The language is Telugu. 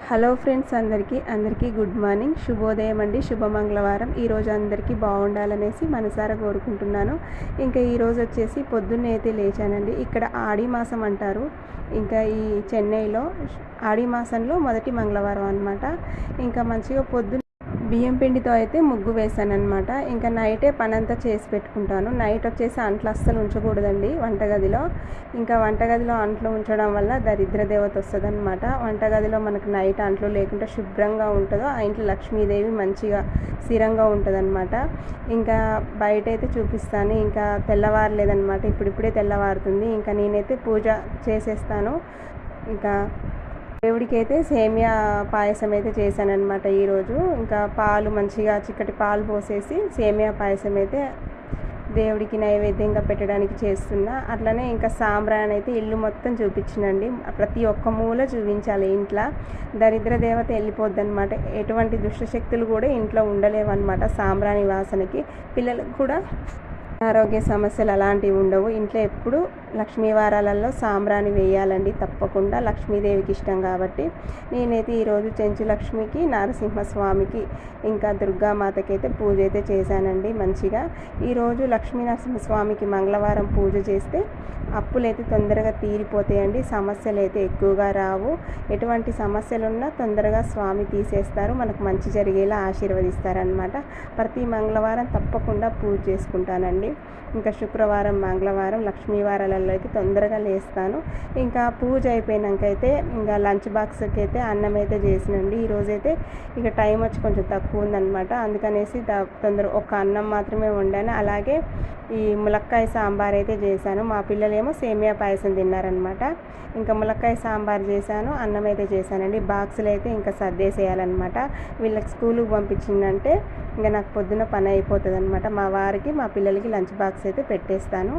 హలో ఫ్రెండ్స్, అందరికీ గుడ్ మార్నింగ్, శుభోదయం అండి. శుభ మంగళవారం. ఈరోజు అందరికీ బాగుండాలనేసి మనసారా కోరుకుంటున్నాను. ఇంకా ఈరోజు వచ్చేసి పొద్దున్నే అయితే లేచానండి. ఇక్కడ ఆడి మాసం అంటారు. ఇంకా ఈ చెన్నైలో ఆడి మాసంలో మొదటి మంగళవారం అనమాట. ఇంకా మంచిగా పొద్దున్న బియ్యం పిండితో అయితే ముగ్గు వేసానమాట. ఇంకా నైటే పనంతా చేసి పెట్టుకుంటాను. నైట్ వచ్చేసి అంట్లు అస్సలు ఉంచకూడదండి వంటగదిలో. ఇంకా వంటగదిలో అంట్లు ఉంచడం వల్ల దరిద్ర దేవత వస్తుంది అనమాట. వంటగదిలో మనకు నైట్ అంట్లు లేకుంటే శుభ్రంగా ఉంటుందో ఆ ఇంట్లో లక్ష్మీదేవి మంచిగా స్థిరంగా ఉంటుంది అనమాట. ఇంకా బయట అయితే చూపిస్తాను. ఇంకా తెల్లవారలేదనమాట, ఇప్పుడిప్పుడే తెల్లవారుతుంది. ఇంకా నేనైతే పూజ చేసేస్తాను. ఇంకా దేవుడికి అయితే సేమియా పాయసం అయితే చేశానమాట ఈరోజు. ఇంకా పాలు మంచిగా చిక్కటి పాలు పోసేసి సేమియా పాయసం అయితే దేవుడికి నైవేద్యంగా పెట్టడానికి చేస్తున్నా. అట్లనే ఇంకా సాంబ్రాణి అయితే ఇల్లు మొత్తం చూపించినండి. ప్రతి ఒక్క మూల చూపించాలి. ఇంట్లో దరిద్ర దేవత వెళ్ళిపోద్ది అనమాట. ఎటువంటి దుష్టశక్తులు కూడా ఇంట్లో ఉండలేవన్నమాట సాంబ్రాణి వాసనకి. పిల్లలకు కూడా ఆరోగ్య సమస్యలు అలాంటివి ఉండవు. ఇంట్లో ఎప్పుడు లక్ష్మీ వారాలలో సాంబ్రాణి వేయాలండి తప్పకుండా. లక్ష్మీదేవికి ఇష్టం కాబట్టి నేనైతే ఈరోజు చెంచు లక్ష్మికి, నరసింహస్వామికి, ఇంకా దుర్గామాతకి అయితే పూజ అయితే చేశానండి మంచిగా. ఈరోజు లక్ష్మీ నరసింహస్వామికి మంగళవారం పూజ చేస్తే అప్పులు అయితే తొందరగా తీరిపోతాయండి. సమస్యలు అయితే ఎక్కువగా రావు. ఎటువంటి సమస్యలు ఉన్నా తొందరగా స్వామి తీసేస్తారు, మనకు మంచి జరిగేలా ఆశీర్వదిస్తారనమాట. ప్రతి మంగళవారం తప్పకుండా పూజ చేసుకుంటానండి. ఇంకా శుక్రవారం, మంగళవారం, లక్ష్మీ వారాలలో అయితే తొందరగా లేస్తాను. ఇంకా పూజ అయిపోయినాకైతే ఇంకా లంచ్ బాక్స్కి అయితే అన్నం అయితే చేసినండి. ఈరోజైతే ఇక టైం వచ్చి కొంచెం తక్కువ ఉందన్నమాట. అందుకనేసి ఒక అన్నం మాత్రమే వండాను. అలాగే ఈ ములక్కాయ సాంబార్ అయితే చేశాను. మా పిల్లలేమో సేమియా పాయసం తిన్నారనమాట. ఇంకా ములక్కాయ సాంబార్ చేశాను, అన్నం అయితే చేశానండి. బాక్సులు అయితే ఇంకా సర్దేసేయాలన్నమాట. వీళ్ళకి స్కూల్కి పంపించిందంటే ఇంకా నాకు పొద్దున్న పని అయిపోతుంది అనమాట. మా వారికి, మా పిల్లలకి లంచ్ బాక్స్ అయితే పెట్టేస్తాను.